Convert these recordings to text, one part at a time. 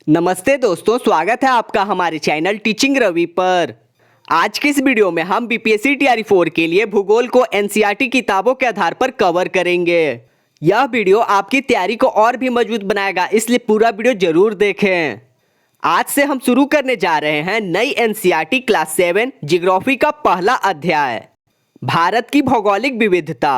नमस्ते दोस्तों, स्वागत है आपका हमारे चैनल टीचिंग रवि पर। आज के इस वीडियो में हम बीपीएससी टीआरई 4 के लिए भूगोल को एनसीईआरटी किताबों के आधार पर कवर करेंगे। यह वीडियो आपकी तैयारी को और भी मजबूत बनाएगा, इसलिए पूरा वीडियो जरूर देखें। आज से हम शुरू करने जा रहे हैं नई एनसीईआरटी क्लास 7 जियोग्राफी का पहला अध्याय, भारत की भौगोलिक विविधता।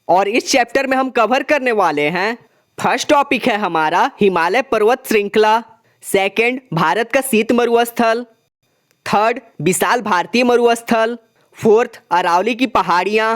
और इस चैप्टर में हम कवर करने वाले हैं, फर्स्ट टॉपिक है हमारा हिमालय पर्वत श्रृंखला, सेकंड भारत का शीत मरुस्थल, थर्ड विशाल भारतीय मरुस्थल, फोर्थ अरावली की पहाड़ियाँ,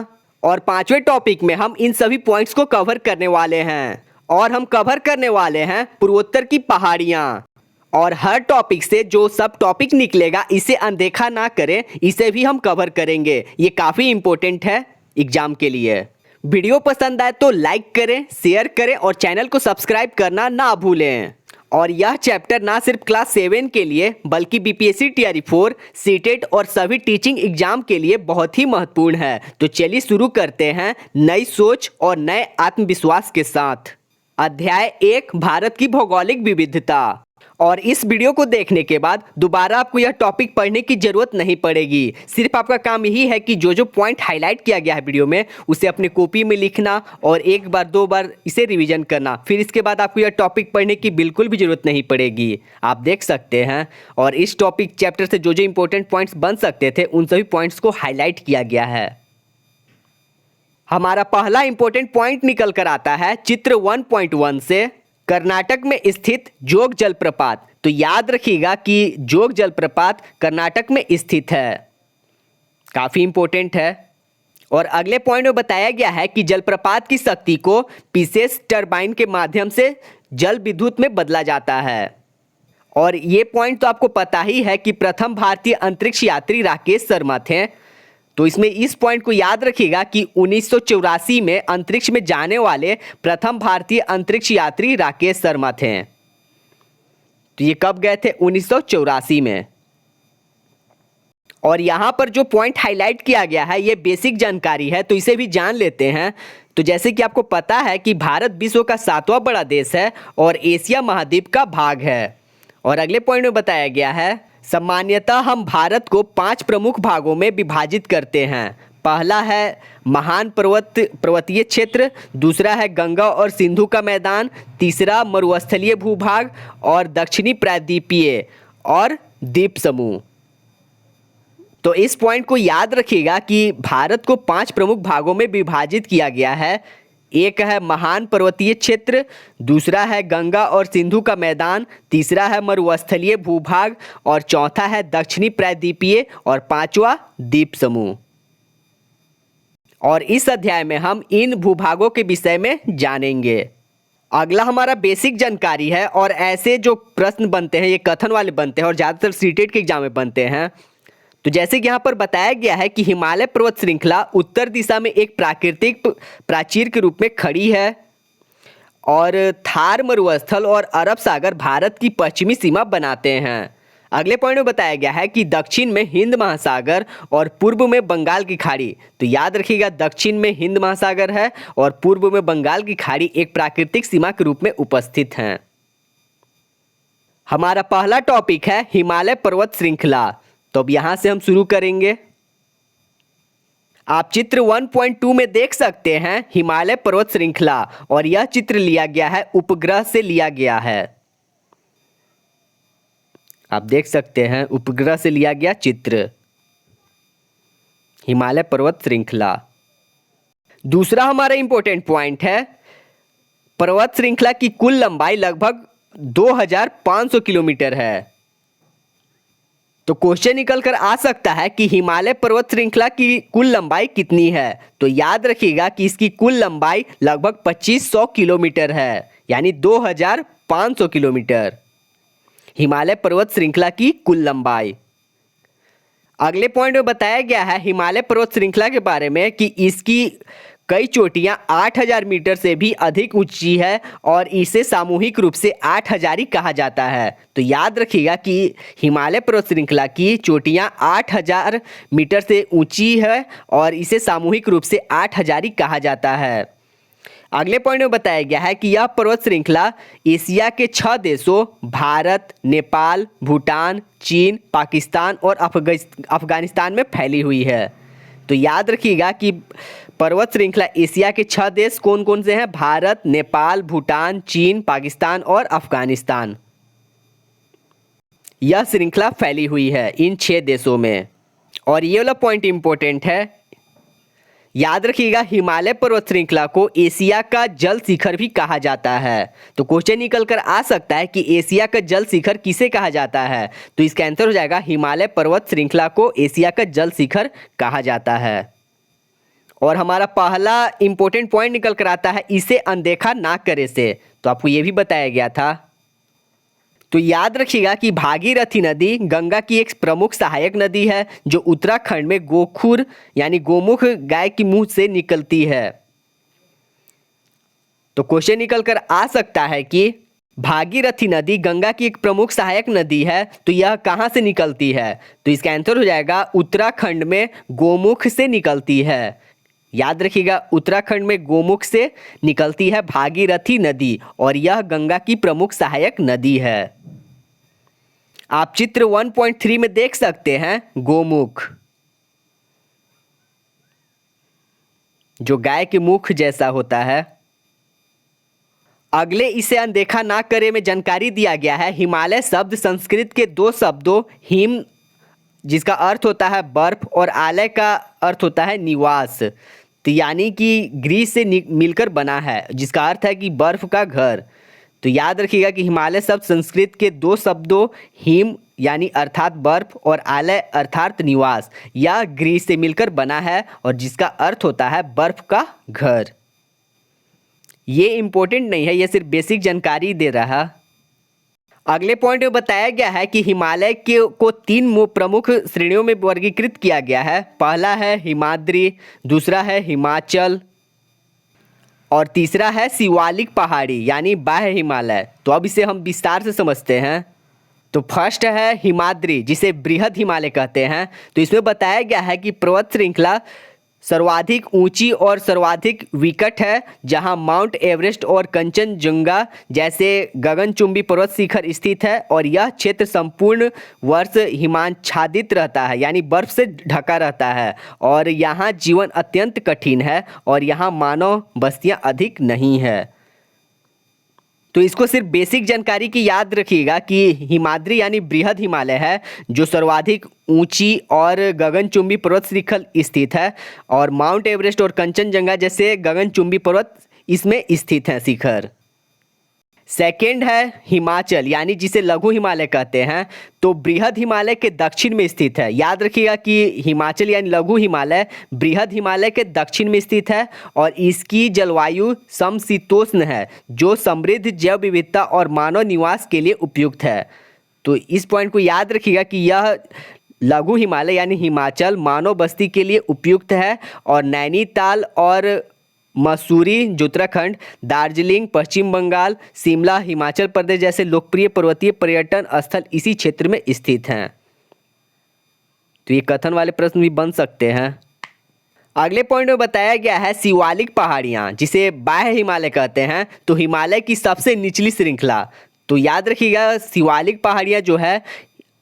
और पांचवें टॉपिक में हम इन सभी पॉइंट्स को कवर करने वाले हैं। और हम कवर करने वाले हैं पूर्वोत्तर की पहाड़ियाँ। और हर टॉपिक से जो सब टॉपिक निकलेगा इसे अनदेखा ना करें, इसे भी हम कवर करेंगे। ये काफ़ी इंपॉर्टेंट है एग्जाम के लिए। वीडियो पसंद आए तो लाइक करें, शेयर करें और चैनल को सब्सक्राइब करना ना भूलें। और यह चैप्टर ना सिर्फ क्लास 7 के लिए बल्कि बीपीएससी टीआरई 4, सीटेट और सभी टीचिंग एग्जाम के लिए बहुत ही महत्वपूर्ण है। तो चलिए शुरू करते हैं नई सोच और नए आत्मविश्वास के साथ। अध्याय 1, भारत की भौगोलिक विविधता। और इस वीडियो को देखने के बाद दोबारा आपको यह टॉपिक पढ़ने की जरूरत नहीं पड़ेगी। सिर्फ आपका काम यही है कि जो जो पॉइंट हाईलाइट किया गया है वीडियो में उसे अपने कॉपी में लिखना और एक बार दो बार इसे रिवीजन करना। फिर इसके बाद आपको यह टॉपिक पढ़ने की बिल्कुल भी जरूरत नहीं पड़ेगी। आप देख सकते हैं। और इस टॉपिक चैप्टर से जो जो इंपॉर्टेंट पॉइंट्स बन सकते थे उन सभी पॉइंट्स को हाईलाइट किया गया है। हमारा पहला इंपॉर्टेंट पॉइंट निकल कर आता है चित्र 1.1 से, कर्नाटक में स्थित जोग जलप्रपात। तो याद रखिएगा कि जोग जलप्रपात कर्नाटक में स्थित है, काफी इंपॉर्टेंट है। और अगले पॉइंट में बताया गया है कि जलप्रपात की शक्ति को विशेष टरबाइन के माध्यम से जल विद्युत में बदला जाता है। और ये पॉइंट तो आपको पता ही है कि प्रथम भारतीय अंतरिक्ष यात्री राकेश शर्मा थे। तो इसमें इस पॉइंट को याद रखिएगा कि 1984 में अंतरिक्ष में जाने वाले प्रथम भारतीय अंतरिक्ष यात्री राकेश शर्मा थे। तो ये कब गए थे? 1984 में। और यहाँ पर जो पॉइंट हाईलाइट किया गया है ये बेसिक जानकारी है, तो इसे भी जान लेते हैं। तो जैसे कि आपको पता है कि भारत विश्व का 7वां बड़ा देश है और एशिया महाद्वीप का भाग है। और अगले पॉइंट में बताया गया है, सामान्यतः हम भारत को 5 प्रमुख भागों में विभाजित करते हैं। पहला है महान पर्वतीय क्षेत्र, दूसरा है गंगा और सिंधु का मैदान, तीसरा मरुस्थलीय भूभाग और दक्षिणी प्रायद्वीपीय और द्वीप समूह। तो इस पॉइंट को याद रखिएगा कि भारत को 5 प्रमुख भागों में विभाजित किया गया है। एक है महान पर्वतीय क्षेत्र, दूसरा है गंगा और सिंधु का मैदान, तीसरा है मरुस्थलीय भूभाग और चौथा है दक्षिणी प्रायद्वीपीय और पांचवा द्वीप समूह। और इस अध्याय में हम इन भूभागों के विषय में जानेंगे। अगला हमारा बेसिक जानकारी है। और ऐसे जो प्रश्न बनते हैं ये कथन वाले बनते हैं और ज़्यादातर सीटेट के एग्जाम में बनते हैं। तो जैसे कि यहाँ पर बताया गया है कि हिमालय पर्वत श्रृंखला उत्तर दिशा में एक प्राकृतिक प्राचीर के रूप में खड़ी है। और थार मरुस्थल और अरब सागर भारत की पश्चिमी सीमा बनाते हैं। अगले पॉइंट में बताया गया है कि दक्षिण में हिंद महासागर और पूर्व में बंगाल की खाड़ी। तो याद रखिएगा, दक्षिण में हिंद महासागर है और पूर्व में बंगाल की खाड़ी एक प्राकृतिक सीमा के रूप में उपस्थित हैं। हमारा पहला टॉपिक है हिमालय पर्वत श्रृंखला। तो अब यहां से हम शुरू करेंगे। आप चित्र 1.2 में देख सकते हैं हिमालय पर्वत श्रृंखला। और यह चित्र लिया गया है, उपग्रह से लिया गया है। आप देख सकते हैं उपग्रह से लिया गया चित्र, हिमालय पर्वत श्रृंखला। दूसरा हमारा इंपॉर्टेंट पॉइंट है, पर्वत श्रृंखला की कुल लंबाई लगभग 2500 किलोमीटर है। तो क्वेश्चन निकल कर आ सकता है कि हिमालय पर्वत श्रृंखला की कुल लंबाई कितनी है। तो याद रखिएगा कि इसकी कुल लंबाई लगभग 2500 किलोमीटर है, यानी 2500 किलोमीटर हिमालय पर्वत श्रृंखला की कुल लंबाई। अगले पॉइंट में बताया गया है हिमालय पर्वत श्रृंखला के बारे में कि इसकी कई चोटियां 8000 मीटर से भी अधिक ऊंची है और इसे सामूहिक रूप से 8000 कहा जाता है। तो याद रखिएगा कि हिमालय पर्वत श्रृंखला की चोटियां 8000 मीटर से ऊंची है और इसे सामूहिक रूप से 8000 कहा जाता है। अगले पॉइंट में बताया गया है कि यह पर्वत श्रृंखला एशिया के 6 देशों भारत, नेपाल, भूटान, चीन, पाकिस्तान और अफगानिस्तान में फैली हुई है। तो याद रखिएगा कि पर्वत श्रृंखला एशिया के 6 देश कौन कौन से हैं? भारत, नेपाल, भूटान, चीन, पाकिस्तान और अफगानिस्तान। यह श्रृंखला फैली हुई है इन 6 देशों में। और ये वाला पॉइंट इंपॉर्टेंट है, याद रखिएगा हिमालय पर्वत श्रृंखला को एशिया का जल शिखर भी कहा जाता है। तो क्वेश्चन निकल कर आ सकता है कि एशिया का जल शिखर किसे कहा जाता है? तो इसका आंसर हो जाएगा हिमालय पर्वत श्रृंखला को एशिया का जल शिखर कहा जाता है। और हमारा पहला इंपॉर्टेंट पॉइंट निकल कर आता है इसे अनदेखा ना करे से। तो आपको ये भी बताया गया था। तो याद रखिएगा कि भागीरथी नदी गंगा की एक प्रमुख सहायक नदी है जो उत्तराखंड में गोखुर यानी गोमुख गाय की मुंह से निकलती है। तो क्वेश्चन निकल कर आ सकता है कि भागीरथी नदी गंगा की एक प्रमुख सहायक नदी है, तो यह कहाँ से निकलती है? तो इसका आंसर हो जाएगा उत्तराखंड में गोमुख से निकलती है। याद रखिएगा उत्तराखंड में गोमुख से निकलती है भागीरथी नदी और यह गंगा की प्रमुख सहायक नदी है। आप चित्र 1.3 में देख सकते हैं गोमुख, जो गाय के मुख जैसा होता है। अगले इसे अनदेखा ना करे में जानकारी दिया गया है हिमालय शब्द संस्कृत के 2 शब्दों हिम जिसका अर्थ होता है बर्फ और आलय का अर्थ होता है निवास, तो यानी कि गृह से मिलकर बना है जिसका अर्थ है कि बर्फ का घर। तो याद रखिएगा कि हिमालय शब्द संस्कृत के 2 शब्दों हिम यानी अर्थात बर्फ और आलय अर्थात निवास या गृह से मिलकर बना है और जिसका अर्थ होता है बर्फ का घर। ये इंपॉर्टेंट नहीं है, ये सिर्फ बेसिक जानकारी दे रहा। अगले पॉइंट में बताया गया है कि हिमालय को 3 प्रमुख श्रेणियों में वर्गीकृत किया गया है। पहला है हिमाद्री, दूसरा है हिमाचल और तीसरा है शिवालिक पहाड़ी यानी बाह्य हिमालय। तो अब इसे हम विस्तार से समझते हैं। तो फर्स्ट है हिमाद्री जिसे बृहद हिमालय कहते हैं। तो इसमें बताया गया है कि पर्वत श्रृंखला सर्वाधिक ऊंची और सर्वाधिक विकट है, जहां माउंट एवरेस्ट और कंचनजंगा जैसे गगनचुंबी पर्वत शिखर स्थित है और यह क्षेत्र संपूर्ण वर्ष हिमाच्छादित रहता है यानी बर्फ से ढका रहता है और यहाँ जीवन अत्यंत कठिन है और यहाँ मानव बस्तियाँ अधिक नहीं है। तो इसको सिर्फ बेसिक जानकारी की याद रखिएगा कि हिमाद्री यानी बृहद हिमालय है जो सर्वाधिक ऊंची और गगनचुंबी पर्वत श्रृंखल स्थित है और माउंट एवरेस्ट और कंचनजंगा जैसे गगनचुंबी पर्वत इसमें स्थित हैं शिखर। सेकेंड है हिमाचल यानी जिसे लघु हिमालय कहते हैं। तो बृहद हिमालय के दक्षिण में स्थित है। याद रखिएगा कि हिमाचल यानी लघु हिमालय बृहद हिमालय के दक्षिण में स्थित है और इसकी जलवायु समशीतोष्ण है जो समृद्ध जैव विविधता और मानव निवास के लिए उपयुक्त है। तो इस पॉइंट को याद रखिएगा कि यह लघु हिमालय यानी हिमाचल मानव बस्ती के लिए उपयुक्त है और नैनीताल और मसूरी जो उत्तराखंड, दार्जिलिंग पश्चिम बंगाल, शिमला हिमाचल प्रदेश जैसे लोकप्रिय पर्वतीय पर्यटन स्थल इसी क्षेत्र में स्थित हैं। तो ये कथन वाले प्रश्न भी बन सकते हैं। अगले पॉइंट में बताया गया है शिवालिक पहाड़ियाँ जिसे बाह्य हिमालय कहते हैं। तो हिमालय की सबसे निचली श्रृंखला। तो याद रखिएगा शिवालिक पहाड़ियाँ जो है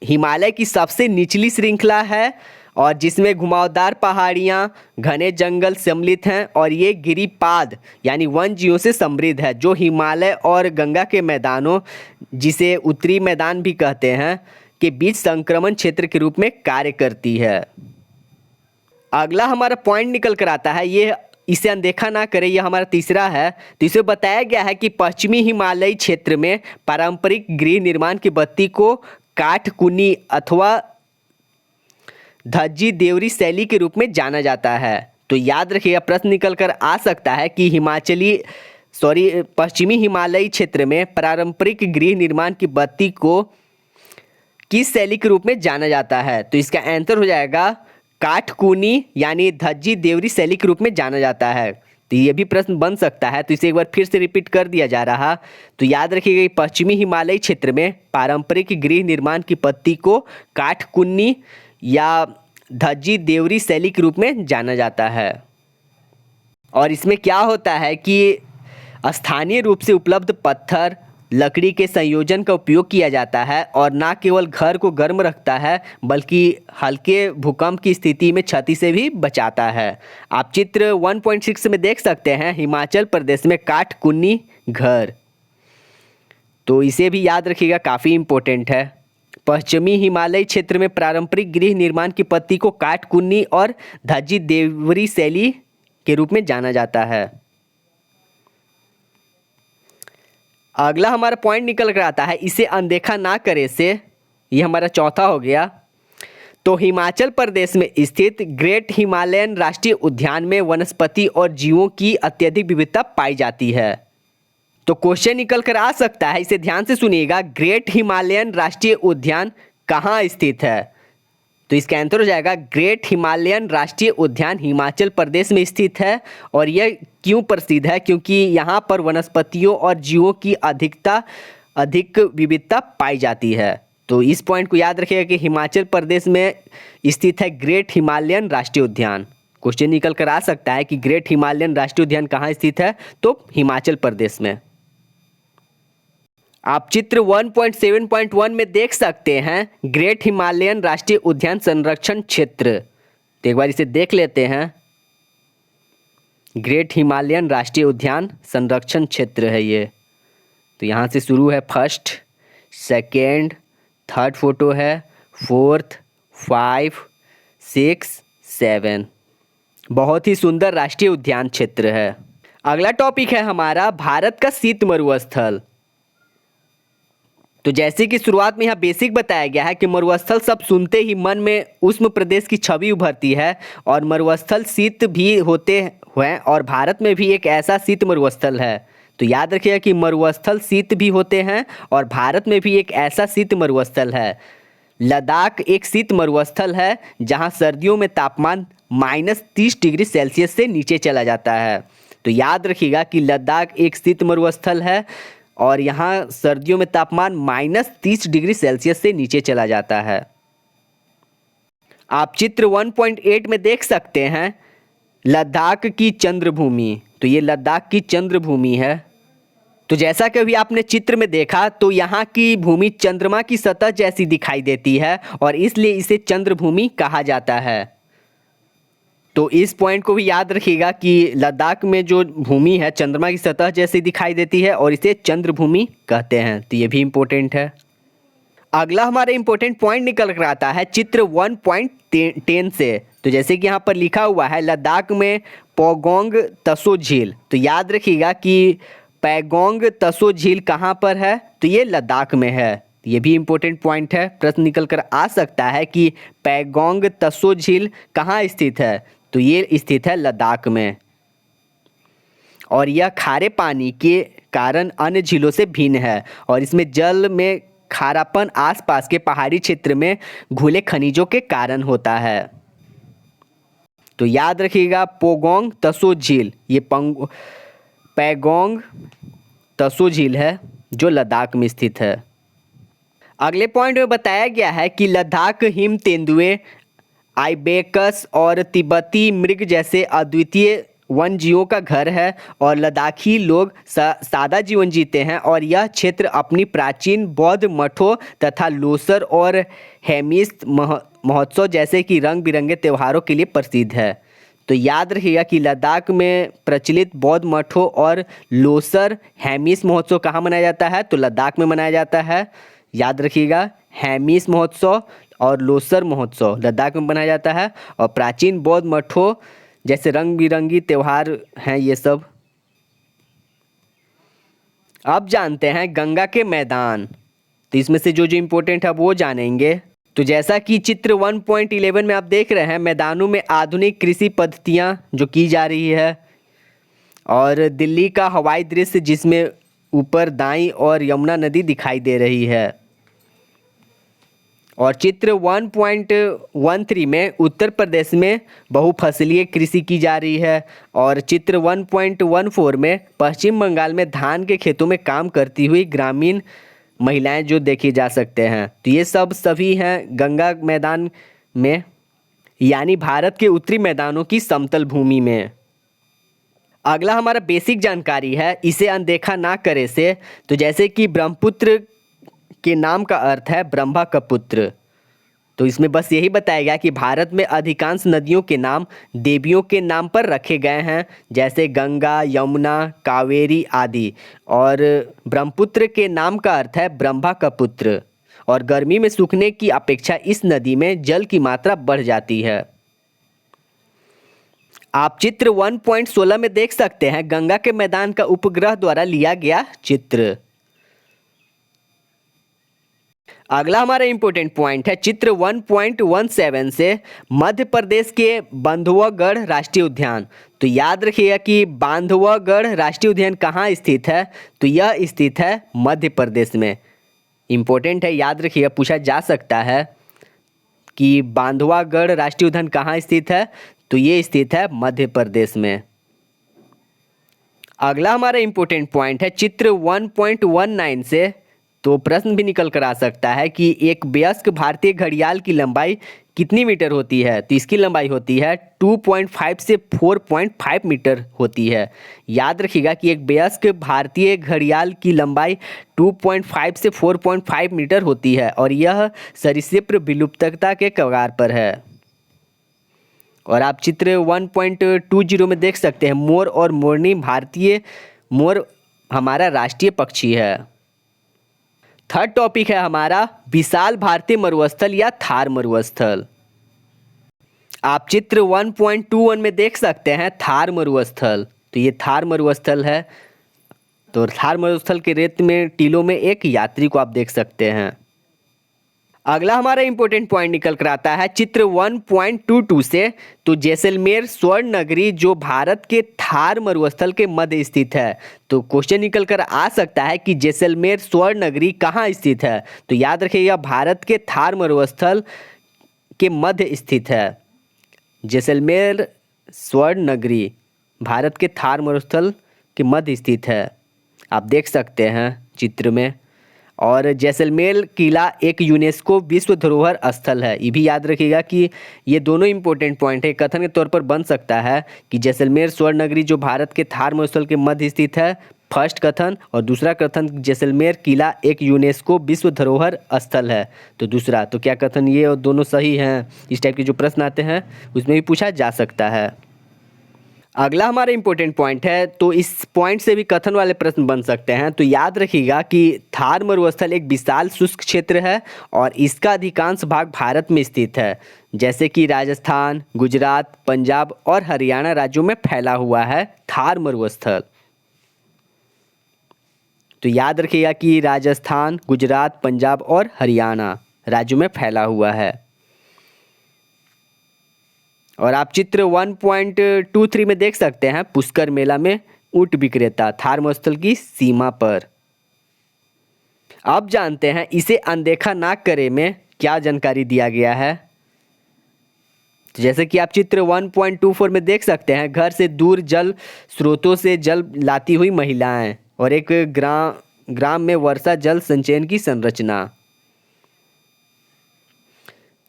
हिमालय की सबसे निचली श्रृंखला है और जिसमें घुमावदार पहाड़ियाँ घने जंगल सम्मिलित हैं और ये गिरिपाद यानी वन जीवों से समृद्ध है जो हिमालय और गंगा के मैदानों जिसे उत्तरी मैदान भी कहते हैं के बीच संक्रमण क्षेत्र के रूप में कार्य करती है। अगला हमारा पॉइंट निकल कर आता है, ये इसे अनदेखा ना करें, यह हमारा तीसरा है। तो इसे बताया गया है कि पश्चिमी हिमालयी क्षेत्र में पारंपरिक गृह निर्माण की बत्ती को काठकुनी अथवा धज्जी देवरी शैली के रूप में जाना जाता है। तो याद रखिएगा प्रश्न निकल कर आ सकता है कि पश्चिमी हिमालयी क्षेत्र में पारंपरिक गृह निर्माण की बत्ती को किस शैली के रूप में जाना जाता है? तो इसका आंसर हो जाएगा काठकुनी यानी धज्जी देवरी शैली के रूप में जाना जाता है। तो ये भी प्रश्न बन सकता है, तो इसे एक बार फिर से रिपीट कर दिया जा रहा। तो याद रखिएगा कि पश्चिमी हिमालयी क्षेत्र में पारंपरिक गृह निर्माण की पत्ती को काठकुनी या धज्जी देवरी शैली के रूप में जाना जाता है। और इसमें क्या होता है कि स्थानीय रूप से उपलब्ध पत्थर लकड़ी के संयोजन का उपयोग किया जाता है और न केवल घर को गर्म रखता है बल्कि हल्के भूकंप की स्थिति में क्षति से भी बचाता है। आप चित्र 1.6 में देख सकते हैं हिमाचल प्रदेश में काठ कुन्नी घर, तो इसे भी याद रखिएगा, काफ़ी इम्पोर्टेंट है। पश्चिमी हिमालय क्षेत्र में पारंपरिक गृह निर्माण की पद्धति को काठ कुन्नी और धज्जी देवरी शैली के रूप में जाना जाता है। अगला हमारा पॉइंट निकल कर आता है, इसे अनदेखा ना करे से, ये हमारा चौथा हो गया। तो हिमाचल प्रदेश में स्थित ग्रेट हिमालयन राष्ट्रीय उद्यान में वनस्पति और जीवों की अत्यधिक विविधता पाई जाती है। तो क्वेश्चन निकल कर आ सकता है, इसे ध्यान से सुनिएगा, ग्रेट हिमालयन राष्ट्रीय उद्यान कहाँ स्थित है? तो इसका आंसर हो जाएगा ग्रेट हिमालयन राष्ट्रीय उद्यान हिमाचल प्रदेश में स्थित है। और यह क्यों प्रसिद्ध है? क्योंकि यहाँ पर वनस्पतियों और जीवों की अधिक विविधता पाई जाती है। तो इस पॉइंट को याद रखिएगा कि हिमाचल प्रदेश में स्थित है ग्रेट हिमालयन राष्ट्रीय उद्यान। क्वेश्चन निकल कर आ सकता है कि ग्रेट हिमालयन राष्ट्रीय उद्यान कहाँ स्थित है, तो हिमाचल प्रदेश में। आप चित्र 1.7.1 में देख सकते हैं ग्रेट हिमालयन राष्ट्रीय उद्यान संरक्षण क्षेत्र। तो एक बार इसे देख लेते हैं। ग्रेट हिमालयन राष्ट्रीय उद्यान संरक्षण क्षेत्र है ये। तो यहाँ से शुरू है, फर्स्ट, सेकेंड, थर्ड फोटो है, फोर्थ, 5, 6, 7। बहुत ही सुंदर राष्ट्रीय उद्यान क्षेत्र है। अगला टॉपिक है हमारा भारत का शीत मरुस्थल। तो जैसे कि शुरुआत में यहाँ बेसिक बताया गया है कि मरुस्थल सब सुनते ही मन में उष्ण प्रदेश की छवि उभरती है और मरुस्थल शीत भी होते हैं और भारत में भी एक ऐसा शीत मरुस्थल है। तो याद रखिएगा कि मरुस्थल शीत भी होते हैं और भारत में भी एक ऐसा शीत मरुस्थल है। लद्दाख एक शीत मरुस्थल है जहाँ सर्दियों में तापमान -30 डिग्री सेल्सियस से नीचे चला जाता है। तो याद रखिएगा कि लद्दाख एक शीत मरुस्थल है और यहाँ सर्दियों में तापमान -30 डिग्री सेल्सियस से नीचे चला जाता है। आप चित्र 1.8 में देख सकते हैं लद्दाख की चंद्रभूमि। तो ये लद्दाख की चंद्रभूमि है। तो जैसा कि अभी आपने चित्र में देखा, तो यहाँ की भूमि चंद्रमा की सतह जैसी दिखाई देती है और इसलिए इसे चंद्रभूमि कहा जाता है। तो इस पॉइंट को भी याद रखिएगा कि लद्दाख में जो भूमि है चंद्रमा की सतह जैसी दिखाई देती है और इसे चंद्रभूमि कहते हैं। तो ये भी इम्पोर्टेंट है। अगला हमारा इम्पोर्टेंट पॉइंट निकल कर आता है चित्र 1.10 से। तो जैसे कि यहाँ पर लिखा हुआ है लद्दाख में पैगोंग तसो झील। तो याद रखिएगा कि पैगोंग तसो झील कहाँ पर है, तो ये लद्दाख में है। ये भी इम्पोर्टेंट पॉइंट है, प्रश्न निकल कर आ सकता है कि पैगोंग तसो झील कहाँ स्थित है, तो ये स्थित है लद्दाख में। और यह खारे पानी के कारण अन्य झीलों से भिन्न है और इसमें जल में खारापन आसपास के पहाड़ी क्षेत्र में घुले खनिजों के कारण होता है। तो याद रखिएगा पैगोंग तसो झील, ये पैगोंग तसो झील है जो लद्दाख में स्थित है। अगले पॉइंट में बताया गया है कि लद्दाख हिम तेंदुए, आइबेकस और तिब्बती मृग जैसे अद्वितीय वन जीवों का घर है और लद्दाखी लोग सादा जीवन जीते हैं और यह क्षेत्र अपनी प्राचीन बौद्ध मठों तथा लोसर और हेमिस महोत्सव जैसे कि रंग बिरंगे त्योहारों के लिए प्रसिद्ध है। तो याद रखिएगा कि लद्दाख में प्रचलित बौद्ध मठों और लोसर हेमिस महोत्सव कहाँ मनाया जाता है, तो लद्दाख में मनाया जाता है। याद रखिएगा हेमिस महोत्सव और लोसर महोत्सव लद्दाख में मनाया जाता है और प्राचीन बौद्ध मठों जैसे रंग बिरंगी त्यौहार हैं ये सब। अब जानते हैं गंगा के मैदान। तो इसमें से जो जो इम्पोर्टेंट है वो जानेंगे। तो जैसा कि चित्र 1.11 में आप देख रहे हैं, मैदानों में आधुनिक कृषि पद्धतियाँ जो की जा रही है और दिल्ली का हवाई दृश्य जिसमें ऊपर दाईं और यमुना नदी दिखाई दे रही है। और चित्र 1.13 में उत्तर प्रदेश में बहुफसलीय कृषि की जा रही है और चित्र 1.14 में पश्चिम बंगाल में धान के खेतों में काम करती हुई ग्रामीण महिलाएं जो देखी जा सकते हैं। तो ये सब सभी हैं गंगा मैदान में, यानी भारत के उत्तरी मैदानों की समतल भूमि में। अगला हमारा बेसिक जानकारी है, इसे अनदेखा ना करे से। तो जैसे कि ब्रह्मपुत्र के नाम का अर्थ है ब्रह्मा का पुत्र, तो इसमें बस यही बताया गया कि भारत में अधिकांश नदियों के नाम देवियों के नाम पर रखे गए हैं, जैसे गंगा, यमुना, कावेरी आदि। और ब्रह्मपुत्र के नाम का अर्थ है ब्रह्मा का पुत्र। और गर्मी में सूखने की अपेक्षा इस नदी में जल की मात्रा बढ़ जाती है। आप चित्र 1.16 में देख सकते हैं गंगा के मैदान का उपग्रह द्वारा लिया गया चित्र। अगला हमारा इंपॉर्टेंट पॉइंट है चित्र 1.17 से मध्य प्रदेश के बांधवगढ़ राष्ट्रीय उद्यान। तो याद रखिएगा कि बांधवगढ़ राष्ट्रीय उद्यान कहाँ स्थित है, तो यह स्थित है मध्य प्रदेश में। इंपॉर्टेंट है, याद रखिएगा, पूछा जा सकता है कि बांधवगढ़ राष्ट्रीय उद्यान कहाँ स्थित है, तो ये स्थित है मध्य प्रदेश में। अगला हमारा इंपॉर्टेंट पॉइंट है चित्र 1.19 से। तो प्रश्न भी निकल कर आ सकता है कि एक वयस्क भारतीय घड़ियाल की लंबाई कितनी मीटर होती है, तो इसकी लंबाई होती है 2.5 से 4.5 मीटर होती है। याद रखिएगा कि एक वयस्क भारतीय घड़ियाल की लंबाई 2.5 से 4.5 मीटर होती है और यह सरीसृप विलुप्तता के कगार पर है। और आप चित्र 1.20 में देख सकते हैं मोर और मोरनी। भारतीय मोर हमारा राष्ट्रीय पक्षी है। थर्ड टॉपिक है हमारा विशाल भारतीय मरुस्थल या थार मरुस्थल। आप चित्र 1.21 में देख सकते हैं थार मरुस्थल। तो ये थार मरुस्थल है। तो थार मरुस्थल के रेत में टीलों में एक यात्री को आप देख सकते हैं। अगला हमारा इंपॉर्टेंट पॉइंट निकल कर आता है चित्र 1.22 से। तो जैसलमेर स्वर्ण नगरी जो भारत के थार मरुस्थल के मध्य स्थित है। तो क्वेश्चन निकल कर आ सकता है कि जैसलमेर स्वर्ण नगरी कहाँ स्थित है, तो याद रखिएगा भारत के थार मरुस्थल के मध्य स्थित है। जैसलमेर स्वर्ण नगरी भारत के थार मरुस्थल के मध्य स्थित है, आप देख सकते हैं चित्र में। और जैसलमेर किला एक यूनेस्को विश्व धरोहर स्थल है। ये भी याद रखिएगा कि ये दोनों इंपॉर्टेंट पॉइंट है, कथन के तौर पर बन सकता है कि जैसलमेर स्वर्ण नगरी जो भारत के थार मरुस्थल के मध्य स्थित है, फर्स्ट कथन। और दूसरा कथन जैसलमेर किला एक यूनेस्को विश्व धरोहर स्थल है, तो दूसरा। तो क्या कथन ये और दोनों सही हैं? इस टाइप के जो प्रश्न आते हैं उसमें भी पूछा जा सकता है। अगला हमारा इंपॉर्टेंट पॉइंट है, तो इस पॉइंट से भी कथन वाले प्रश्न बन सकते हैं। तो याद रखिएगा कि थार मरुस्थल एक विशाल शुष्क क्षेत्र है और इसका अधिकांश भाग भारत में स्थित है, जैसे कि राजस्थान, गुजरात, पंजाब और हरियाणा राज्यों में फैला हुआ है थार मरुस्थल। तो याद रखिएगा कि राजस्थान, गुजरात, पंजाब और हरियाणा राज्यों में फैला हुआ है। और आप चित्र 1.23 में देख सकते हैं पुष्कर मेला में ऊंट विक्रेता थार मरुस्थल की सीमा पर। अब जानते हैं इसे अनदेखा ना करे में क्या जानकारी दिया गया है। तो जैसे कि आप चित्र 1.24 में देख सकते हैं घर से दूर जल स्रोतों से जल लाती हुई महिलाएं और एक ग्राम में वर्षा जल संचयन की संरचना।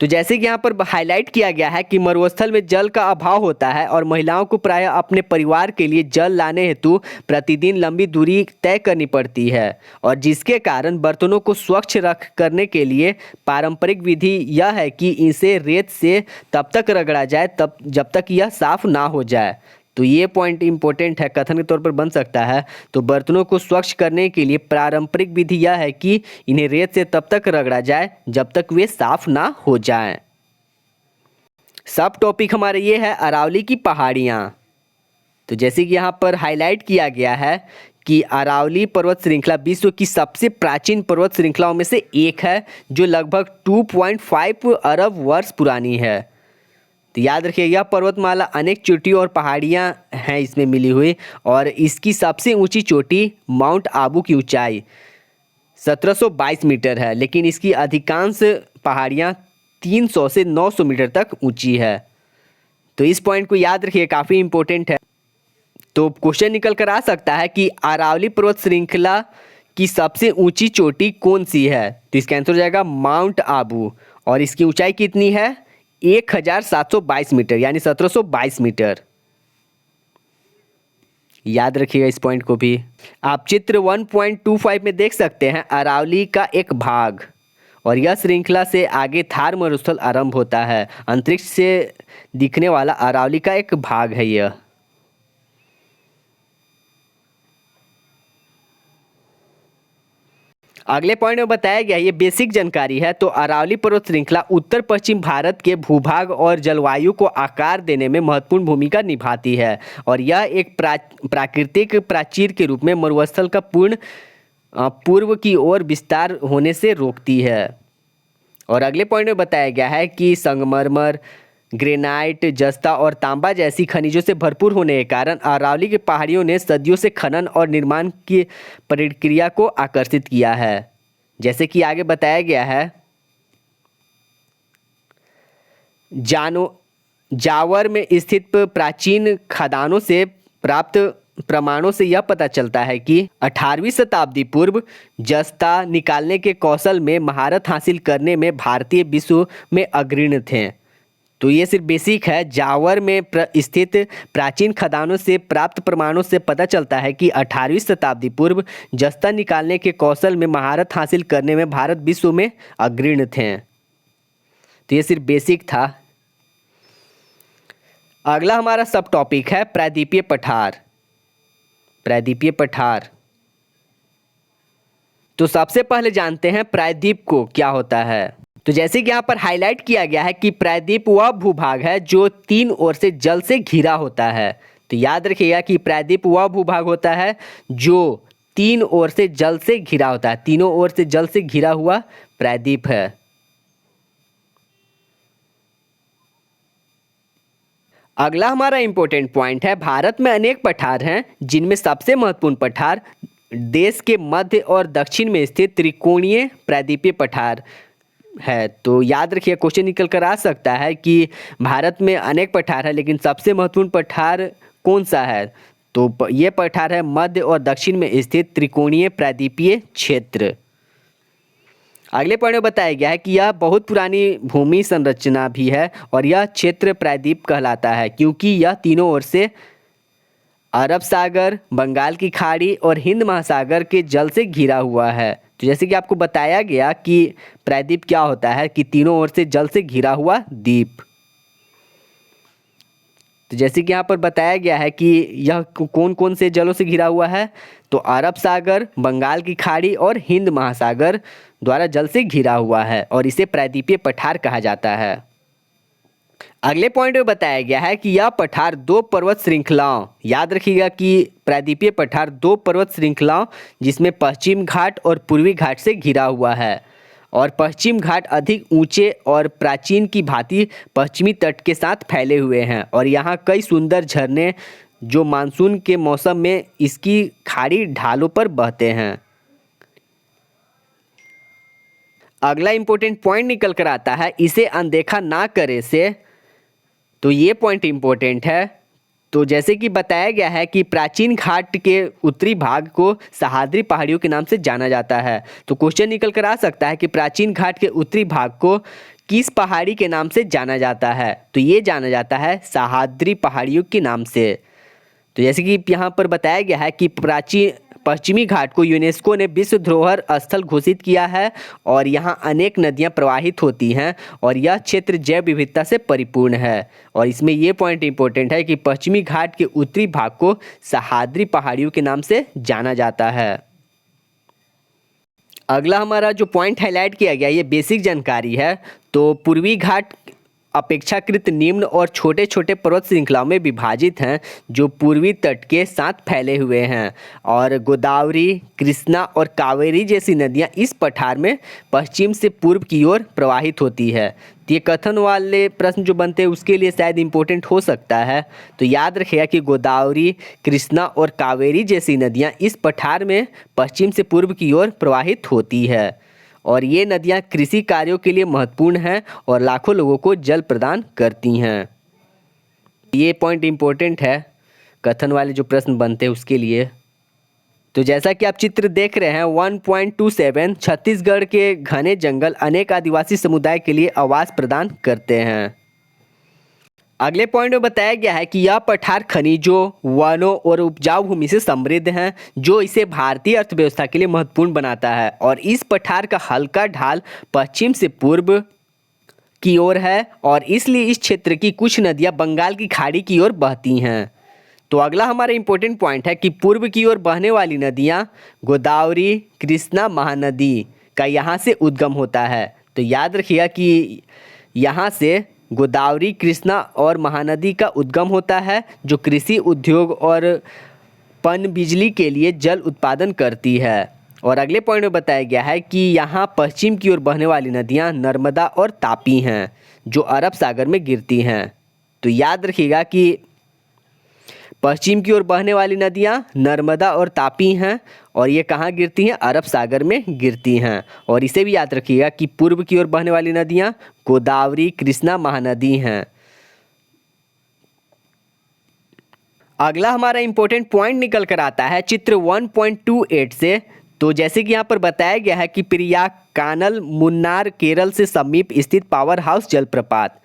तो जैसे कि यहाँ पर हाईलाइट किया गया है कि मरुस्थल में जल का अभाव होता है और महिलाओं को प्रायः अपने परिवार के लिए जल लाने हेतु प्रतिदिन लंबी दूरी तय करनी पड़ती है, और जिसके कारण बर्तनों को स्वच्छ रख करने के लिए पारंपरिक विधि यह है कि इसे रेत से तब तक रगड़ा जाए जब तक यह साफ ना हो जाए। तो ये पॉइंट इंपॉर्टेंट है, कथन के तौर पर बन सकता है। तो बर्तनों को स्वच्छ करने के लिए पारंपरिक विधि यह है कि इन्हें रेत से तब तक रगड़ा जाए जब तक वे साफ ना हो जाएं। सब टॉपिक हमारे ये है अरावली की पहाड़ियाँ। तो जैसे कि यहाँ पर हाईलाइट किया गया है कि अरावली पर्वत श्रृंखला विश्व की सबसे प्राचीन पर्वत श्रृंखलाओं में से एक है, जो लगभग 2.5 अरब वर्ष पुरानी है। तो याद रखिए यह पर्वतमाला अनेक चोटियों और पहाड़ियां हैं इसमें मिली हुई, और इसकी सबसे ऊंची चोटी माउंट आबू की ऊंचाई 1722 मीटर है, लेकिन इसकी अधिकांश पहाड़ियां 300 से 900 मीटर तक ऊंची है। तो इस पॉइंट को याद रखिए, काफ़ी इंपॉर्टेंट है। तो क्वेश्चन निकल कर आ सकता है कि अरावली पर्वत श्रृंखला की सबसे ऊंची चोटी कौन सी है, तो इसका आंसर हो जाएगा माउंट आबू, और इसकी ऊंचाई कितनी है 1722 मीटर यानी 1722 मीटर। याद रखिएगा इस पॉइंट को भी। आप चित्र 1.25 में देख सकते हैं अरावली का एक भाग, और यह श्रृंखला से आगे थार मरुस्थल आरंभ होता है। अंतरिक्ष से दिखने वाला अरावली का एक भाग है यह। अगले पॉइंट में बताया गया, ये बेसिक जानकारी है। तो अरावली पर्वत श्रृंखला उत्तर पश्चिम भारत के भूभाग और जलवायु को आकार देने में महत्वपूर्ण भूमिका निभाती है, और यह एक प्राकृतिक प्राचीर के रूप में मरुस्थल का पूर्व की ओर विस्तार होने से रोकती है। और अगले पॉइंट में बताया गया है कि संगमरमर, ग्रेनाइट, जस्ता और तांबा जैसी खनिजों से भरपूर होने के कारण अरावली की पहाड़ियों ने सदियों से खनन और निर्माण की प्रक्रिया को आकर्षित किया है। जैसे कि आगे बताया गया है, जावर में स्थित प्राचीन खदानों से प्राप्त प्रमाणों से यह पता चलता है कि 18वीं शताब्दी पूर्व जस्ता निकालने के कौशल में महारत हासिल करने में भारतीय विश्व में अग्रणी थे। तो ये सिर्फ बेसिक है। जावर में स्थित प्राचीन खदानों से प्राप्त प्रमाणों से पता चलता है कि 18वीं शताब्दी पूर्व जस्ता निकालने के कौशल में महारत हासिल करने में भारत विश्व में अग्रणी थे। तो ये सिर्फ बेसिक था। अगला हमारा सब टॉपिक है प्रायद्वीपीय पठार। प्रायद्वीपीय पठार, तो सबसे पहले जानते हैं प्रायद्वीप को क्या होता है। तो जैसे कि यहाँ पर हाईलाइट किया गया है कि प्रायद्वीप वह भूभाग है जो तीन ओर से जल से घिरा होता है। तो याद रखिएगा कि प्रायद्वीप वह भूभाग होता है जो तीन ओर से जल से घिरा होता है। तीनों ओर से जल से घिरा हुआ प्रायद्वीप है। अगला हमारा इंपॉर्टेंट पॉइंट है, भारत में अनेक पठार हैं जिनमें सबसे महत्वपूर्ण पठार देश के मध्य और दक्षिण में स्थित त्रिकोणीय प्रायद्वीपीय पठार है। तो याद रखिए, क्वेश्चन निकल कर आ सकता है कि भारत में अनेक पठार है लेकिन सबसे महत्वपूर्ण पठार कौन सा है। तो ये पठार है मध्य और दक्षिण में स्थित त्रिकोणीय प्रायद्वीपीय क्षेत्र। अगले पॉइंट में बताया गया है कि यह बहुत पुरानी भूमि संरचना भी है और यह क्षेत्र प्रायद्वीप कहलाता है क्योंकि यह तीनों ओर से अरब सागर, बंगाल की खाड़ी और हिंद महासागर के जल से घिरा हुआ है। तो जैसे कि आपको बताया गया कि प्रायद्वीप क्या होता है कि तीनों ओर से जल से घिरा हुआ द्वीप। तो जैसे कि यहाँ पर बताया गया है कि यह कौन कौन से जलों से घिरा हुआ है, तो अरब सागर, बंगाल की खाड़ी और हिंद महासागर द्वारा जल से घिरा हुआ है और इसे प्रायद्वीपीय पठार कहा जाता है। अगले पॉइंट में बताया गया है कि यह पठार दो पर्वत श्रृंखलाओं, याद रखिएगा कि प्रायद्वीपीय पठार दो पर्वत श्रृंखलाओं जिसमें पश्चिम घाट और पूर्वी घाट से घिरा हुआ है और पश्चिम घाट अधिक ऊंचे और प्राचीन की भांति पश्चिमी तट के साथ फैले हुए हैं और यहाँ कई सुंदर झरने जो मानसून के मौसम में इसकी खाड़ी ढालों पर बहते हैं। अगला इंपॉर्टेंट पॉइंट निकल कर आता है, इसे अनदेखा ना करे से। तो ये पॉइंट इंपॉर्टेंट है। तो जैसे कि बताया गया है कि प्राचीन घाट के उत्तरी भाग को सह्याद्री पहाड़ियों के नाम से जाना जाता है। तो क्वेश्चन निकल कर आ सकता है कि प्राचीन घाट के उत्तरी भाग को किस पहाड़ी के नाम से जाना जाता है। तो ये जाना जाता है सह्याद्री पहाड़ियों के नाम से। तो जैसे कि यहाँ पर बताया गया है कि पश्चिमी घाट को यूनेस्को ने विश्व धरोहर स्थल घोषित किया है और यहाँ अनेक नदियाँ प्रवाहित होती हैं और यह क्षेत्र जैव विविधता से परिपूर्ण है। और इसमें यह पॉइंट इंपॉर्टेंट है कि पश्चिमी घाट के उत्तरी भाग को सह्याद्री पहाड़ियों के नाम से जाना जाता है। अगला हमारा जो पॉइंट हाईलाइट किया गया ये बेसिक जानकारी है। तो पूर्वी घाट अपेक्षाकृत निम्न और छोटे छोटे पर्वत श्रृंखलाओं में विभाजित हैं जो पूर्वी तट के साथ फैले हुए हैं और गोदावरी, कृष्णा और कावेरी जैसी नदियां इस पठार में पश्चिम से पूर्व की ओर प्रवाहित होती है। तो ये कथन वाले प्रश्न जो बनते हैं उसके लिए शायद इम्पोर्टेंट हो सकता है। तो याद रखिएगा कि गोदावरी, कृष्णा और कावेरी जैसी नदियाँ इस पठार में पश्चिम से पूर्व की ओर प्रवाहित होती है और ये नदियाँ कृषि कार्यों के लिए महत्वपूर्ण हैं और लाखों लोगों को जल प्रदान करती हैं। ये पॉइंट इम्पोर्टेंट है कथन वाले जो प्रश्न बनते हैं उसके लिए। तो जैसा कि आप चित्र देख रहे हैं 1.27 छत्तीसगढ़ के घने जंगल अनेक आदिवासी समुदाय के लिए आवास प्रदान करते हैं। अगले पॉइंट में बताया गया है कि यह पठार खनिजों, वनों और उपजाऊ भूमि से समृद्ध हैं, जो इसे भारतीय अर्थव्यवस्था के लिए महत्वपूर्ण बनाता है। और इस पठार का हल्का ढाल पश्चिम से पूर्व की ओर है और इसलिए इस क्षेत्र की कुछ नदियां बंगाल की खाड़ी की ओर बहती हैं। तो अगला हमारा इंपॉर्टेंट पॉइंट है कि पूर्व की ओर बहने वाली नदियां गोदावरी, कृष्णा, महानदी का यहाँ से उद्गम होता है। तो याद रखिएगा कि यहाँ से गोदावरी, कृष्णा और महानदी का उद्गम होता है, जो कृषि उद्योग और पनबिजली के लिए जल उत्पादन करती है। और अगले पॉइंट में बताया गया है कि यहाँ पश्चिम की ओर बहने वाली नदियाँ नर्मदा और तापी हैं, जो अरब सागर में गिरती हैं। तो याद रखिएगा कि पश्चिम की ओर बहने वाली नदियाँ नर्मदा और तापी हैं और ये कहाँ गिरती हैं? अरब सागर में गिरती हैं। और इसे भी याद रखिएगा कि पूर्व की ओर बहने वाली नदियाँ गोदावरी, कृष्णा, महानदी हैं। अगला हमारा इंपॉर्टेंट पॉइंट निकल कर आता है चित्र 1.28 से। तो जैसे कि यहाँ पर बताया गया है कि पेरियाकानल मुन्नार केरल से समीप स्थित पावर हाउस जलप्रपात।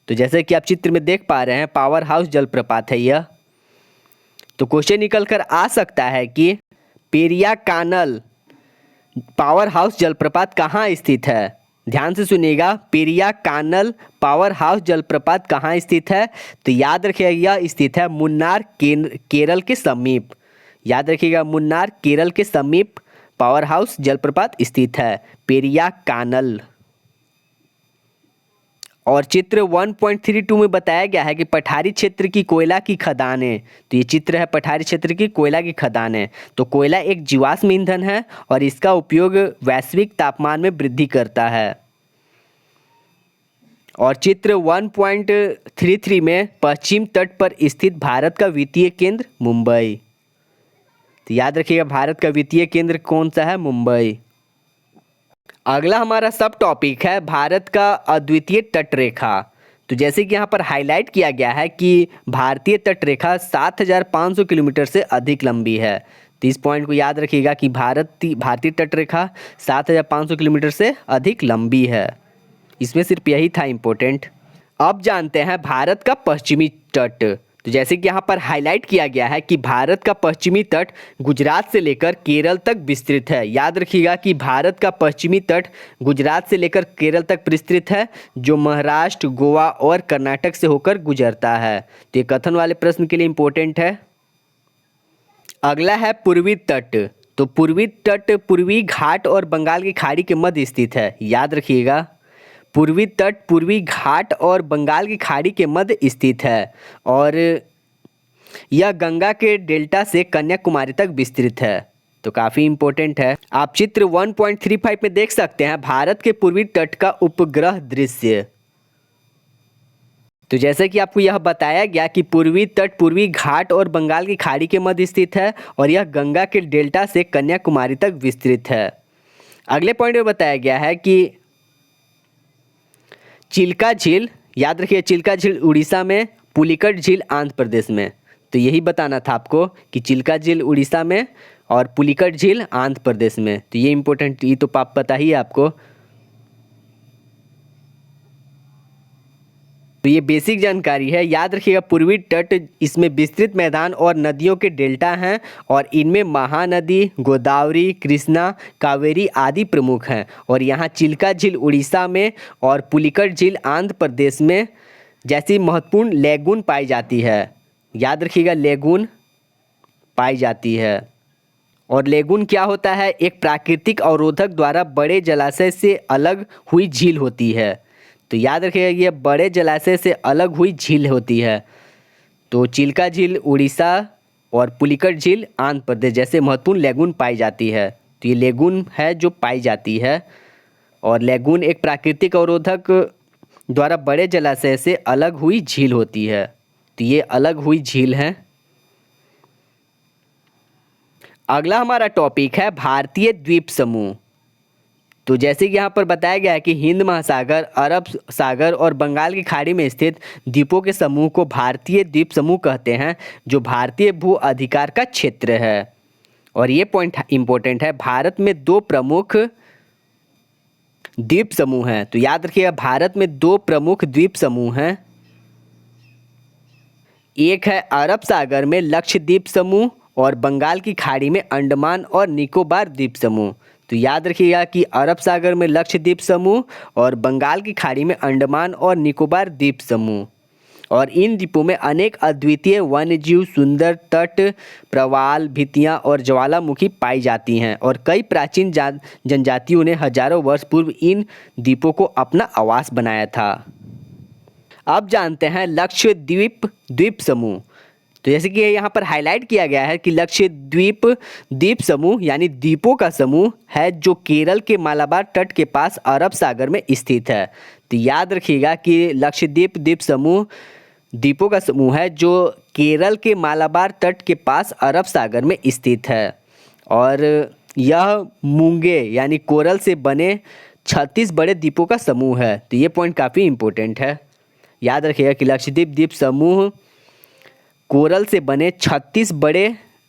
तो जैसे कि आप चित्र में देख पा रहे हैं, पावर हाउस जलप्रपात है यह। तो क्वेश्चन निकल कर आ सकता है कि पेरियाकानल पावर हाउस जलप्रपात कहाँ स्थित है? ध्यान से सुनिएगा, पेरियाकानल पावर हाउस जलप्रपात कहाँ स्थित है? तो याद रखिएगा यह स्थित है मुन्नार केरल के समीप। याद रखिएगा, मुन्नार केरल के समीप पावर हाउस जलप्रपात स्थित है, पेरियाकानल। और चित्र 1.32 में बताया गया है कि पठारी क्षेत्र की कोयला की खदानें। तो ये चित्र है पठारी क्षेत्र की कोयला की खदानें। तो कोयला एक जीवाश्म ईंधन है और इसका उपयोग वैश्विक तापमान में वृद्धि करता है। और चित्र 1.33 में पश्चिम तट पर स्थित भारत का वित्तीय केंद्र मुंबई। तो याद रखिएगा, भारत का वित्तीय केंद्र कौन सा है? मुंबई। अगला हमारा सब टॉपिक है भारत का अद्वितीय तट रेखा। तो जैसे कि यहाँ पर हाईलाइट किया गया है कि भारतीय तट रेखा 7,500 किलोमीटर से अधिक लंबी है। तो इस पॉइंट को याद रखिएगा कि भारतीय तट रेखा 7,500 किलोमीटर से अधिक लंबी है। इसमें सिर्फ यही था इम्पोर्टेंट। अब जानते हैं भारत का पश्चिमी तट। तो जैसे कि यहाँ पर हाईलाइट किया गया है कि भारत का पश्चिमी तट गुजरात से लेकर केरल तक विस्तृत है। याद रखिएगा कि भारत का पश्चिमी तट गुजरात से लेकर केरल तक विस्तृत है, जो महाराष्ट्र, गोवा और कर्नाटक से होकर गुजरता है। तो ये कथन वाले प्रश्न के लिए इम्पोर्टेंट है। अगला है पूर्वी तट। तो पूर्वी तट पूर्वी घाट और बंगाल की खाड़ी के मध्य स्थित है। याद रखिएगा, पूर्वी तट पूर्वी घाट और बंगाल की खाड़ी के मध्य स्थित है और यह गंगा के डेल्टा से कन्याकुमारी तक विस्तृत है। तो काफ़ी इम्पोर्टेंट है। आप चित्र 1.35 में देख सकते हैं भारत के पूर्वी तट का उपग्रह दृश्य। तो जैसे कि आपको यह बताया गया कि पूर्वी तट पूर्वी घाट और बंगाल की खाड़ी के मध्य स्थित है और यह गंगा के डेल्टा से कन्याकुमारी तक विस्तृत है। अगले पॉइंट में बताया गया है कि चिल्का झील, याद रखिए चिल्का झील उड़ीसा में, पुलिकट झील आंध्र प्रदेश में। तो यही बताना था आपको कि चिल्का झील उड़ीसा में और पुलिकट झील आंध्र प्रदेश में। तो ये इम्पोर्टेंट, ये तो पता ही है आपको। तो ये बेसिक जानकारी है। याद रखिएगा पूर्वी तट, इसमें विस्तृत मैदान और नदियों के डेल्टा हैं और इनमें महानदी, गोदावरी, कृष्णा, कावेरी आदि प्रमुख हैं। और यहाँ चिल्का झील उड़ीसा में और पुलिकट झील आंध्र प्रदेश में जैसी महत्वपूर्ण लेगून पाई जाती है। याद रखिएगा, लेगून पाई जाती है। और लेगून क्या होता है? एक प्राकृतिक अवरोधक द्वारा बड़े जलाशय से अलग हुई झील होती है। तो याद रखिएगा, ये बड़े जलाशय से अलग हुई झील होती है। तो चिल्का झील उड़ीसा और पुलिकट झील आंध्र प्रदेश जैसे महत्वपूर्ण लेगून पाई जाती है। तो ये लेगून है जो पाई जाती है और लेगून एक प्राकृतिक अवरोधक द्वारा बड़े जलाशय से अलग हुई झील होती है। तो ये अलग हुई झील है। अगला हमारा टॉपिक है भारतीय द्वीप समूह। तो जैसे कि यहाँ पर बताया गया है कि हिंद महासागर, अरब सागर और बंगाल की खाड़ी में स्थित द्वीपों के समूह को भारतीय द्वीप समूह कहते हैं, जो भारतीय भू अधिकार का क्षेत्र है। और ये पॉइंट इंपॉर्टेंट है, भारत में 2 प्रमुख द्वीप समूह हैं। तो याद रखिएगा, भारत में 2 प्रमुख द्वीप समूह हैं। एक है अरब सागर में लक्षद्वीप समूह और बंगाल की खाड़ी में अंडमान और निकोबार द्वीप समूह। तो याद रखिएगा कि अरब सागर में लक्षद्वीप समूह और बंगाल की खाड़ी में अंडमान और निकोबार द्वीप समूह। और इन द्वीपों में अनेक अद्वितीय वन्यजीव, सुंदर तट, प्रवाल, भित्तियाँ और ज्वालामुखी पाई जाती हैं और कई प्राचीन जनजातियों ने हजारों वर्ष पूर्व इन द्वीपों को अपना आवास बनाया था। अब जानते हैं लक्षद्वीप द्वीप समूह। तो जैसे कि यहाँ पर हाईलाइट किया गया है कि लक्षद्वीप द्वीप समूह यानी द्वीपों का समूह है जो केरल के मालाबार तट के पास अरब सागर में स्थित है। तो याद रखिएगा कि लक्षद्वीप द्वीप समूह द्वीपों का समूह है जो केरल के मालाबार तट के पास अरब सागर में स्थित है और यह मूंगे यानी कोरल से बने 36 बड़े द्वीपों का समूह है। तो ये पॉइंट काफ़ी इम्पोर्टेंट है। याद रखिएगा कि लक्षद्वीप द्वीप समूह कोरल से बने 36 बड़े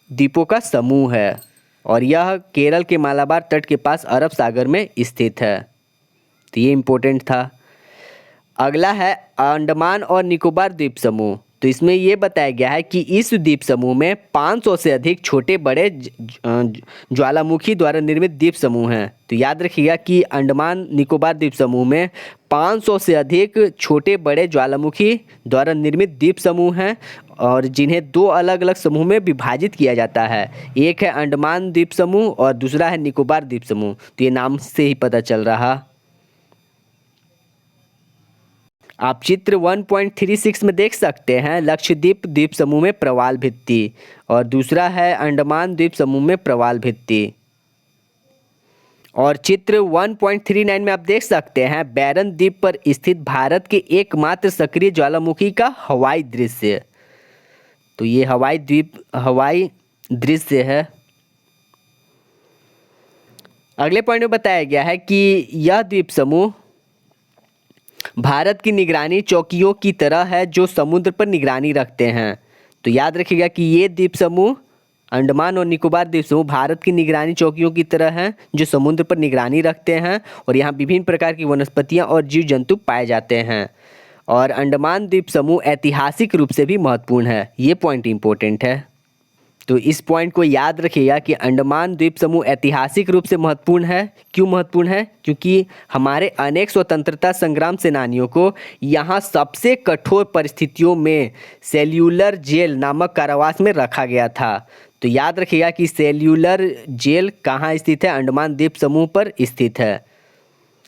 द्वीपों का समूह है और यह केरल के मालाबार तट के पास अरब सागर में स्थित है। तो ये इम्पोर्टेंट था। अगला है अंडमान और निकोबार द्वीप समूह। तो इसमें ये बताया गया है कि इस द्वीप समूह में 500 से अधिक छोटे बड़े ज्वालामुखी द्वारा निर्मित द्वीप समूह हैं। तो याद रखिएगा कि अंडमान निकोबार द्वीप समूह में 500 से अधिक छोटे बड़े ज्वालामुखी द्वारा निर्मित द्वीप समूह हैं और जिन्हें दो अलग अलग समूह में विभाजित किया जाता है। एक है अंडमान द्वीप समूह और दूसरा है निकोबार द्वीप समूह। तो ये नाम से ही पता चल रहा। आप चित्र 1.36 में देख सकते हैं लक्षद्वीप द्वीप समूह में प्रवाल भित्ति और दूसरा है अंडमान द्वीप समूह में प्रवाल भित्ति। और चित्र 1.39 में आप देख सकते हैं बैरन द्वीप पर स्थित भारत के एकमात्र सक्रिय ज्वालामुखी का हवाई दृश्य। तो ये हवाई दृश्य है। अगले पॉइंट में बताया गया है कि यह द्वीप समूह भारत की निगरानी चौकियों की तरह है जो समुद्र पर निगरानी रखते हैं। तो याद रखिएगा कि ये द्वीप समूह अंडमान और निकोबार द्वीप समूह भारत की निगरानी चौकियों की तरह हैं जो समुद्र पर निगरानी रखते हैं और यहाँ विभिन्न प्रकार की वनस्पतियाँ और जीव जंतु पाए जाते हैं। और अंडमान द्वीप समूह ऐतिहासिक रूप से भी महत्वपूर्ण है। ये पॉइंट इम्पोर्टेंट है। तो इस पॉइंट को याद रखिएगा कि अंडमान द्वीप समूह ऐतिहासिक रूप से महत्वपूर्ण है। क्यों महत्वपूर्ण है? क्योंकि हमारे अनेक स्वतंत्रता संग्राम सेनानियों को यहाँ सबसे कठोर परिस्थितियों में सेल्यूलर जेल नामक कारावास में रखा गया था। तो याद रखिएगा कि सेल्यूलर जेल कहाँ स्थित है? अंडमान द्वीप समूह पर स्थित है।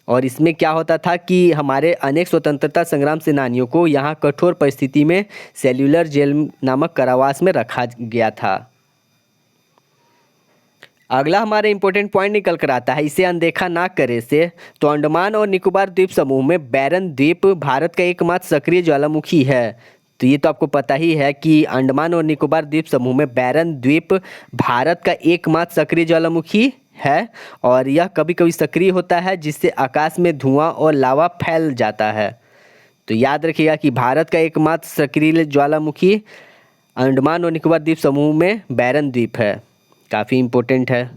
और इसमें क्या होता था कि हमारे अनेक स्वतंत्रता संग्राम सेनानियों को यहाँ कठोर परिस्थिति में सेल्यूलर जेल नामक कारावास में रखा गया था। अगला हमारा इंपॉर्टेंट पॉइंट निकल कर आता है, इसे अनदेखा ना करे से। तो अंडमान और निकोबार द्वीप समूह में बैरन द्वीप भारत का एकमात्र सक्रिय ज्वालामुखी है। तो ये तो आपको पता ही है कि अंडमान और निकोबार द्वीप समूह में बैरन द्वीप भारत का एकमात्र सक्रिय ज्वालामुखी है और यह कभी कभी सक्रिय होता है जिससे आकाश में धुआं और लावा फैल जाता है। तो याद रखिएगा कि भारत का एकमात्र सक्रिय ज्वालामुखी अंडमान और निकोबार द्वीप समूह में बैरन द्वीप है। काफ़ी इम्पोर्टेंट है।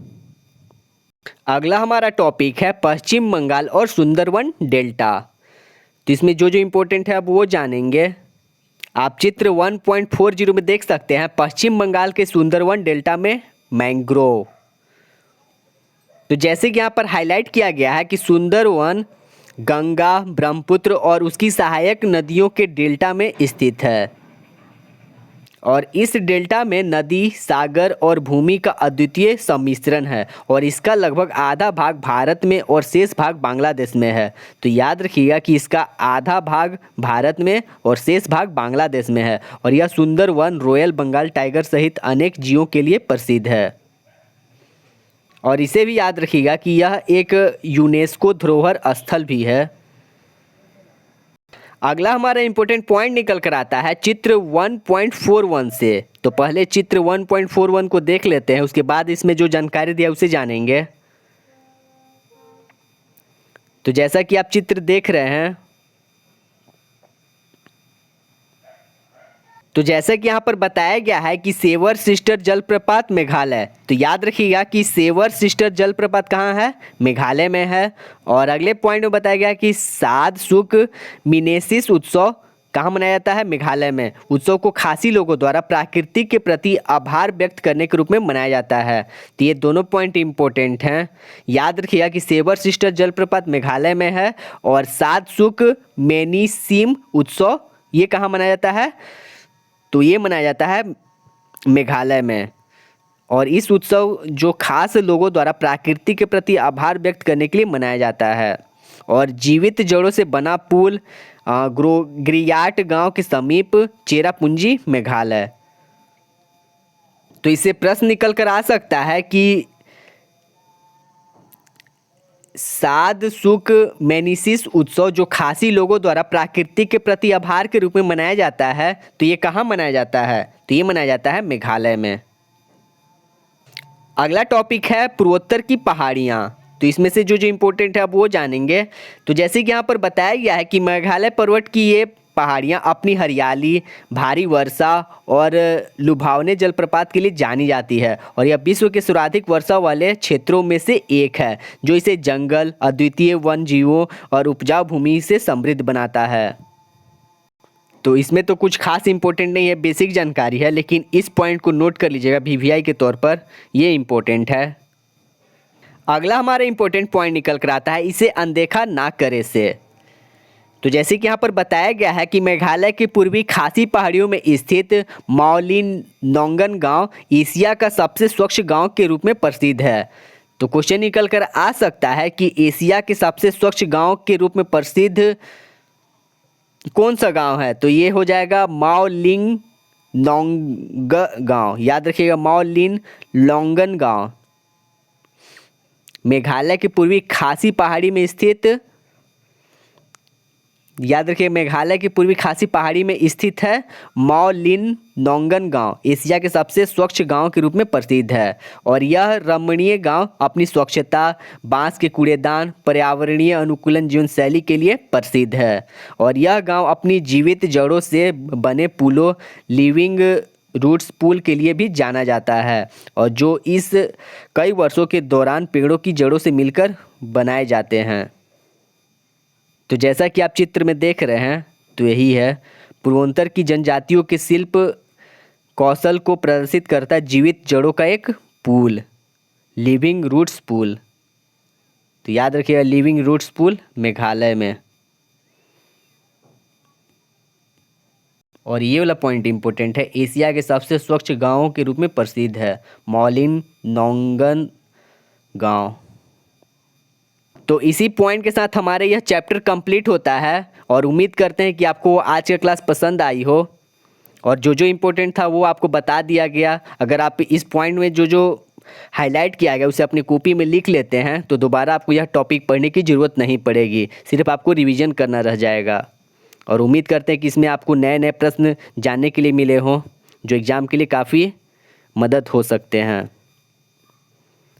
अगला हमारा टॉपिक है पश्चिम बंगाल और सुंदरवन डेल्टा। तो इसमें जो जो इम्पोर्टेंट है अब वो जानेंगे। आप चित्र 1.40 में देख सकते हैं पश्चिम बंगाल के सुंदरवन डेल्टा में मैंग्रोव। तो जैसे कि यहाँ पर हाईलाइट किया गया है कि सुंदरवन गंगा, ब्रह्मपुत्र और उसकी सहायक नदियों के डेल्टा में स्थित है और इस डेल्टा में नदी, सागर और भूमि का अद्वितीय सम्मिश्रण है और इसका लगभग आधा भाग भारत में और शेष भाग बांग्लादेश में है। तो याद रखिएगा कि इसका आधा भाग भारत में और शेष भाग बांग्लादेश में है और यह सुंदरवन रॉयल बंगाल टाइगर सहित अनेक जीवों के लिए प्रसिद्ध है। और इसे भी याद रखिएगा कि यह एक यूनेस्को धरोहर स्थल भी है। अगला हमारा इंपॉर्टेंट पॉइंट निकल कर आता है चित्र 1.41 से। तो पहले चित्र 1.41 को देख लेते हैं, उसके बाद इसमें जो जानकारी दिया उसे जानेंगे। तो जैसा कि आप चित्र देख रहे हैं, तो जैसा कि यहाँ पर बताया गया है कि सेवर सिस्टर जलप्रपात मेघालय। तो याद रखिएगा कि सेवर सिस्टर जलप्रपात कहाँ है? मेघालय में है। और अगले पॉइंट में बताया गया कि साद सुक मिनेसिस उत्सव कहाँ मनाया जाता है? मेघालय में। उत्सव को खासी लोगों द्वारा प्रकृति के प्रति आभार व्यक्त करने के रूप में मनाया जाता है। तो ये दोनों पॉइंट इंपॉर्टेंट हैं। याद रखिएगा कि सेवर सिस्टर जलप्रपात मेघालय में है और सातसुक मेनिसिम उत्सव ये कहाँ मनाया जाता है? तो ये मनाया जाता है मेघालय में। और इस उत्सव जो खास लोगों द्वारा प्रकृति के प्रति आभार व्यक्त करने के लिए मनाया जाता है। और जीवित जड़ों से बना पुल ग्रियाट गांव के समीप चेरापूंजी मेघालय। तो इससे प्रश्न निकल कर आ सकता है कि सातसुक मेनिसिस उत्सव जो खासी लोगों द्वारा प्रकृति के प्रति आभार के रूप में मनाया जाता है, तो ये कहाँ मनाया जाता है? तो ये मनाया जाता है मेघालय में। अगला टॉपिक है पूर्वोत्तर की पहाड़ियाँ। तो इसमें से जो इम्पोर्टेंट है अब वो जानेंगे। तो जैसे कि यहाँ पर बताया गया है कि मेघालय पर्वत की ये पहाड़ियाँ अपनी हरियाली, भारी वर्षा और लुभावने जलप्रपात के लिए जानी जाती है और यह विश्व के सर्वाधिक वर्षा वाले क्षेत्रों में से एक है, जो इसे जंगल, अद्वितीय वन जीवों और उपजाऊ भूमि से समृद्ध बनाता है। तो इसमें तो कुछ खास इंपॉर्टेंट नहीं है, बेसिक जानकारी है, लेकिन इस पॉइंट को नोट कर लीजिएगा वीवीआई के तौर पर, ये इम्पोर्टेंट है। अगला हमारा इंपॉर्टेंट पॉइंट निकल कर आता है इसे अनदेखा ना करे से। तो जैसे कि यहाँ पर बताया गया है कि मेघालय के पूर्वी खासी पहाड़ियों में स्थित माओलिन नोंगन गांव एशिया का सबसे स्वच्छ गांव के रूप में प्रसिद्ध है। तो क्वेश्चन निकल कर आ सकता है कि एशिया के सबसे स्वच्छ गांव के रूप में प्रसिद्ध कौन सा गांव है? तो ये हो जाएगा माओलिंग नोंग गांव। याद रखिएगा माओलिन लोंगन गांव मेघालय के पूर्वी खासी पहाड़ी में स्थित, याद रखिए मेघालय की पूर्वी खासी पहाड़ी में स्थित है माओलिन नोंगन गांव एशिया के सबसे स्वच्छ गांव के रूप में प्रसिद्ध है। और यह रमणीय गांव अपनी स्वच्छता, बांस के कूड़ेदान, पर्यावरणीय अनुकूलन जीवन शैली के लिए प्रसिद्ध है। और यह गांव अपनी जीवित जड़ों से बने पुलों, लिविंग रूट्स पुल के लिए भी जाना जाता है और जो इस कई वर्षों के दौरान पेड़ों की जड़ों से मिलकर बनाए जाते हैं। तो जैसा कि आप चित्र में देख रहे हैं, तो यही है पूर्वोत्तर की जनजातियों के शिल्प कौशल को प्रदर्शित करता है जीवित जड़ों का एक पुल, लिविंग रूट्स पुल। तो याद रखिएगा लिविंग रूट्स पुल मेघालय में। और ये वाला पॉइंट इंपॉर्टेंट है, एशिया के सबसे स्वच्छ गांवों के रूप में प्रसिद्ध है माओलिन नोंगन गांव। तो इसी पॉइंट के साथ हमारे यह चैप्टर कंप्लीट होता है और उम्मीद करते हैं कि आपको आज का क्लास पसंद आई हो और जो इम्पोर्टेंट था वो आपको बता दिया गया। अगर आप इस पॉइंट में जो हाईलाइट किया गया उसे अपनी कॉपी में लिख लेते हैं तो दोबारा आपको यह टॉपिक पढ़ने की ज़रूरत नहीं पड़ेगी, सिर्फ आपको रिवीजन करना रह जाएगा। और उम्मीद करते हैं कि इसमें आपको नए नए प्रश्न जानने के लिए मिले हों जो एग्ज़ाम के लिए काफ़ी मदद हो सकते हैं।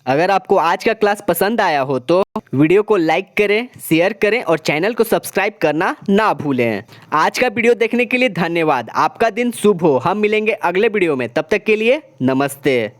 अगर आपको आज का क्लास पसंद आया हो तो वीडियो को लाइक करें, शेयर करें और चैनल को सब्सक्राइब करना ना भूलें। आज का वीडियो देखने के लिए धन्यवाद। आपका दिन शुभ हो। हम मिलेंगे अगले वीडियो में, तब तक के लिए नमस्ते।